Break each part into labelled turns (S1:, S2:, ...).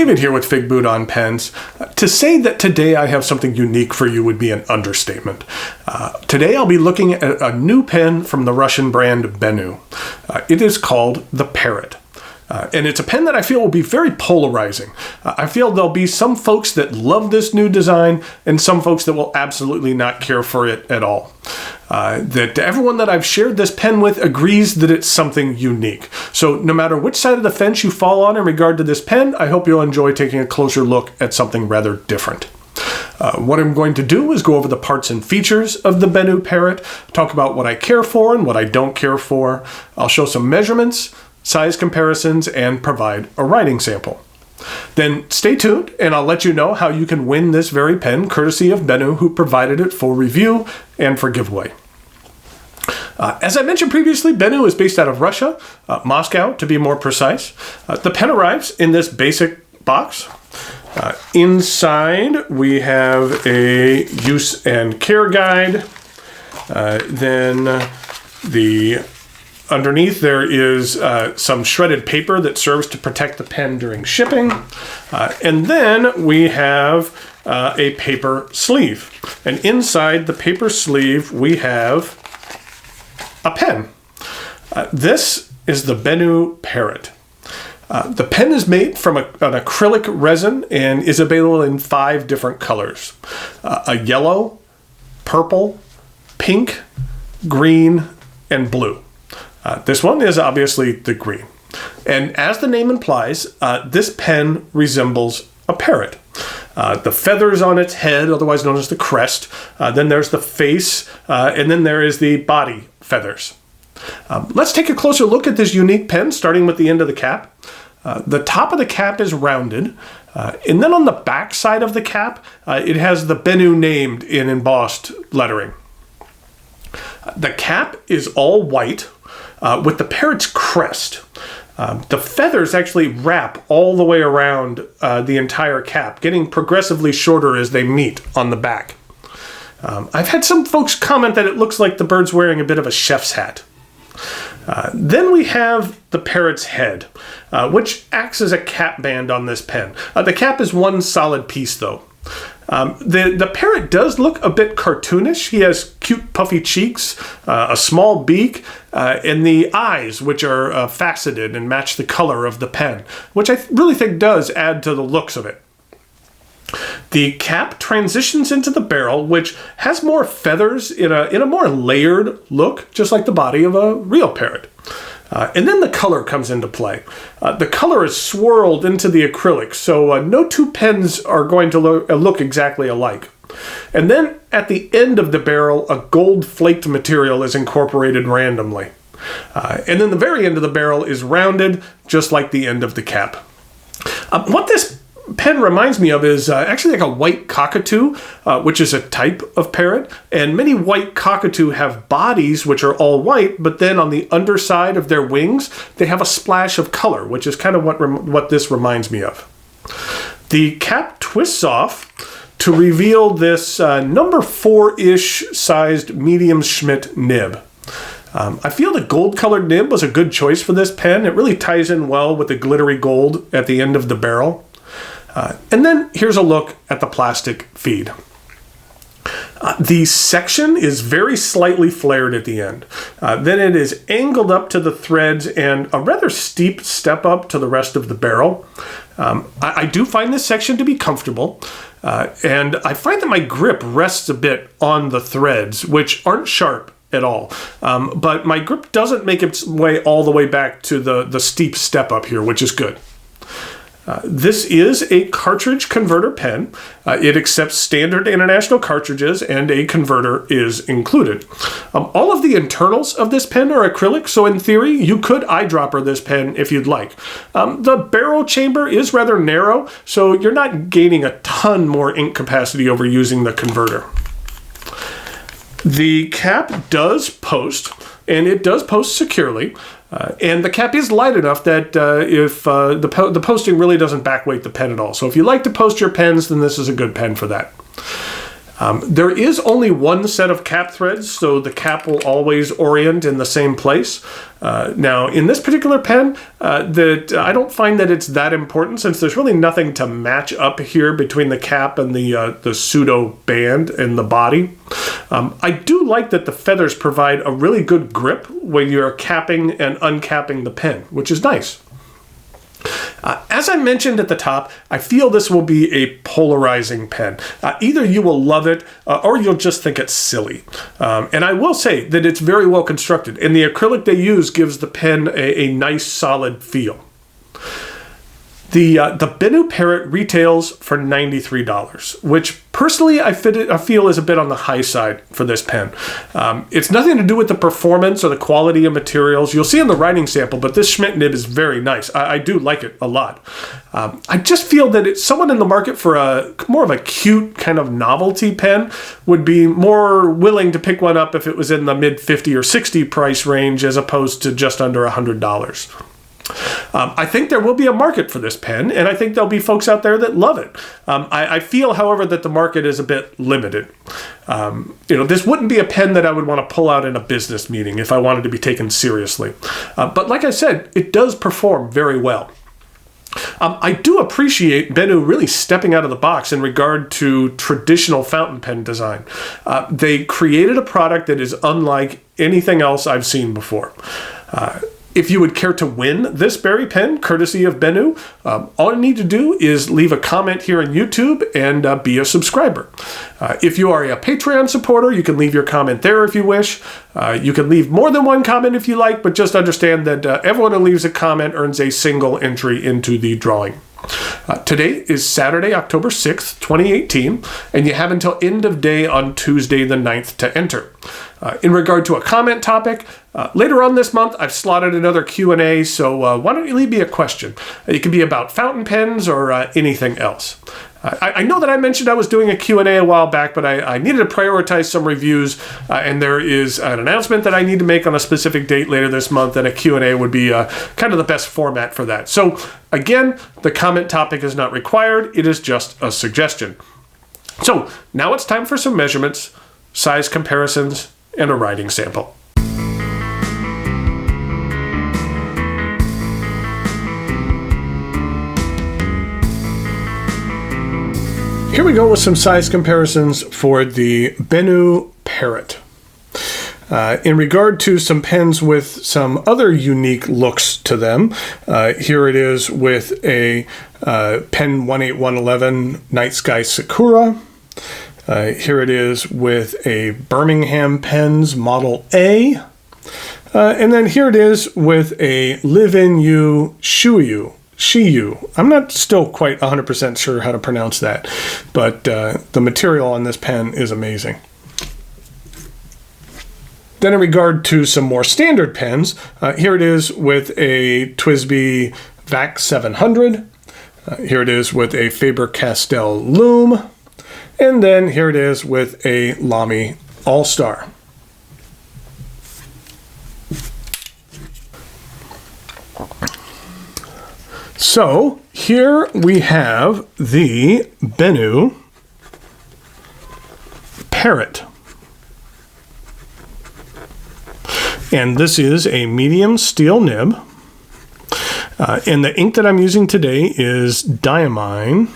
S1: David here with Figboot on Pens. To say that today I have something unique for you would be an understatement. Today I'll be looking at a new pen from the Russian brand Benu. It is called the Parrot. And it's a pen that I feel will be very polarizing. I feel there'll be some folks that love this new design and some folks that will absolutely not care for it at all. That everyone that I've shared this pen with agrees that it's something unique. So no matter which side of the fence you fall on in regard to this pen, I hope you'll enjoy taking a closer look at something rather different. What I'm going to do is go over the parts and features of the Benu Parrot, talk about what I care for and what I don't care for. I'll show some measurements, size comparisons, and provide a writing sample. Then stay tuned and I'll let you know how you can win this very pen courtesy of Benu, who provided it for review and for giveaway. As I mentioned previously, Benu is based out of Russia, Moscow to be more precise. The pen arrives in this basic box. Inside we have a use and care guide. Underneath there is some shredded paper that serves to protect the pen during shipping. And then we have a paper sleeve. And inside the paper sleeve we have a pen. This is the Benu Parrot. The pen is made from an acrylic resin and is available in 5 different colors. A yellow, purple, pink, green, and blue. This one is obviously the green. And as the name implies, this pen resembles a parrot. The feathers on its head, otherwise known as the crest, then there's the face, and then there is the body feathers. Let's take a closer look at this unique pen, starting with the end of the cap. The top of the cap is rounded, and then on the back side of the cap, it has the Benu named in embossed lettering. The cap is all white, with the parrot's crest. The feathers actually wrap all the way around the entire cap, getting progressively shorter as they meet on the back. I've had some folks comment that it looks like the bird's wearing a bit of a chef's hat. Then we have the parrot's head, which acts as a cap band on this pen. The cap is one solid piece though. The parrot does look a bit cartoonish. He has cute puffy cheeks, a small beak, and the eyes, which are faceted and match the color of the pen, which I really think does add to the looks of it. The cap transitions into the barrel, which has more feathers in a more layered look, just like the body of a real parrot. And then the color comes into play. The color is swirled into the acrylic, so no two pens are going to look exactly alike. And then at the end of the barrel, a gold flaked material is incorporated randomly. And then the very end of the barrel is rounded, just like the end of the cap. What this pen reminds me of is actually like a white cockatoo, which is a type of parrot. And many white cockatoo have bodies which are all white, but then on the underside of their wings, they have a splash of color, which is kind of what this reminds me of. The cap twists off to reveal this number 4-ish sized medium Schmidt nib. I feel the gold-colored nib was a good choice for this pen. It really ties in well with the glittery gold at the end of the barrel. And then here's a look at the plastic feed. The section is very slightly flared at the end. Then it is angled up to the threads and a rather steep step up to the rest of the barrel. I do find this section to be comfortable, and I find that my grip rests a bit on the threads, which aren't sharp at all. But my grip doesn't make its way all the way back to the steep step up here, which is good. This is a cartridge converter pen. It accepts standard international cartridges and a converter is included. All of the internals of this pen are acrylic, so in theory you could eyedropper this pen if you'd like. The barrel chamber is rather narrow, so you're not gaining a ton more ink capacity over using the converter. The cap does post, and it does post securely. And the cap is light enough that if the posting really doesn't backweight the pen at all. So if you like to post your pens, then this is a good pen for that. There is only one set of cap threads, so the cap will always orient in the same place. Now, in this particular pen, I don't find that it's that important since there's really nothing to match up here between the cap and the pseudo band in the body. I do like that the feathers provide a really good grip when you're capping and uncapping the pen, which is nice. As I mentioned at the top, I feel this will be a polarizing pen. Either you will love it or you'll just think it's silly. And I will say that it's very well constructed, and the acrylic they use gives the pen a nice solid feel. The Benu Parrot retails for $93, which personally I feel is a bit on the high side for this pen. It's nothing to do with the performance or the quality of materials. You'll see in the writing sample, but this Schmidt nib is very nice. I do like it a lot. I just feel that it's someone in the market for more of a cute kind of novelty pen would be more willing to pick one up if it was in the mid $50 or $60 price range as opposed to just under $100. I think there will be a market for this pen, and I think there'll be folks out there that love it. I feel, however, that the market is a bit limited. This wouldn't be a pen that I would want to pull out in a business meeting if I wanted to be taken seriously. But like I said, it does perform very well. I do appreciate Benu really stepping out of the box in regard to traditional fountain pen design. They created a product that is unlike anything else I've seen before. If you would care to win this berry pen, courtesy of Benu, all you need to do is leave a comment here on YouTube and be a subscriber. If you are a Patreon supporter, you can leave your comment there if you wish. You can leave more than one comment if you like, but just understand that everyone who leaves a comment earns a single entry into the drawing. Today is Saturday, October 6th, 2018, and you have until end of day on Tuesday the 9th to enter. In regard to a comment topic, later on this month, I've slotted another Q&A, so why don't you leave me a question? It can be about fountain pens or anything else. I know that I mentioned I was doing a Q&A a while back, but I needed to prioritize some reviews, and there is an announcement that I need to make on a specific date later this month, and a Q&A would be kind of the best format for that. So, again, the comment topic is not required. It is just a suggestion. So, now it's time for some measurements, size comparisons, and a writing sample. Here we go with some size comparisons for the Benu Parrot. In regard to some pens with some other unique looks to them, here it is with a Pen 18111 Night Sky Sakura. Here it is with a Birmingham Pens Model A. And then here it is with a Live-In You Shiyu. I'm not still quite 100% sure how to pronounce that, but the material on this pen is amazing. Then in regard to some more standard pens, here it is with a TWSBI VAC 700. Here it is with a Faber-Castell Loom. And then here it is with a Lamy All-Star. So here we have the Benu Parrot. And this is a medium steel nib. And the ink that I'm using today is Diamine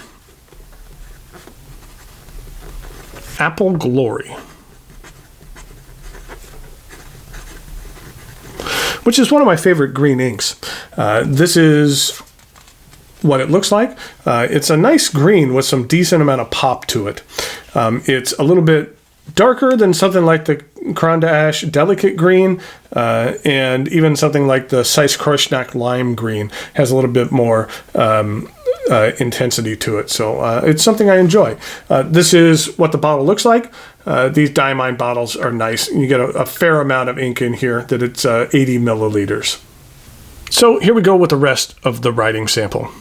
S1: Apple Glory, which is one of my favorite green inks. This is what it looks like. It's a nice green with some decent amount of pop to it. It's a little bit darker than something like the Caran d'Ache Delicate Green, and even something like the Zeiss-Kruschnack Lime Green has a little bit more intensity to it. So it's something I enjoy. This is what the bottle looks like. These Diamine bottles are nice. You get a fair amount of ink in here, that it's 80 milliliters. So here we go with the rest of the writing sample.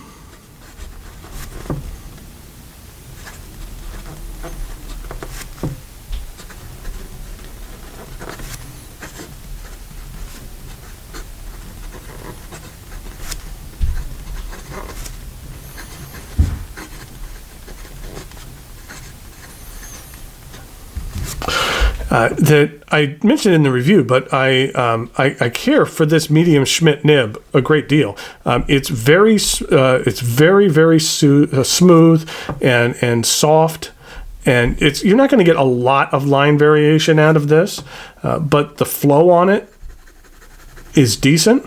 S1: that I mentioned in the review, but I care for this medium Schmidt nib a great deal. It's very smooth and soft, and you're not going to get a lot of line variation out of this, but the flow on it is decent.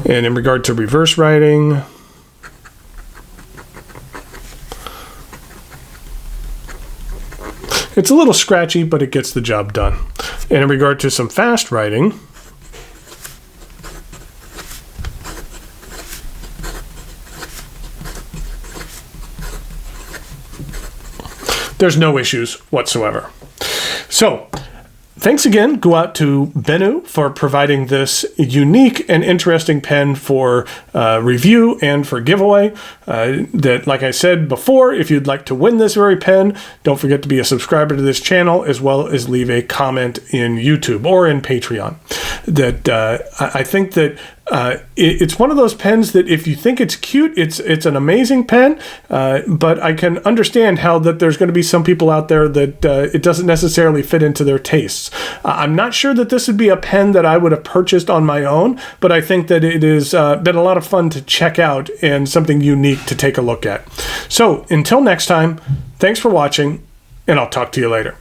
S1: And in regard to reverse writing, it's a little scratchy, but it gets the job done. And in regard to some fast writing, there's no issues whatsoever. So, thanks again. Go out to Benu for providing this unique and interesting pen for review and for giveaway. That, like I said before, if you'd like to win this very pen, don't forget to be a subscriber to this channel, as well as leave a comment in YouTube or in Patreon. That I think that it's one of those pens that if you think it's cute, it's an amazing pen, but I can understand how that there's going to be some people out there that it doesn't necessarily fit into their tastes. I'm not sure that this would be a pen that I would have purchased on my own, but I think that it has been a lot of fun to check out and something unique to take a look at. So until next time, thanks for watching, and I'll talk to you later.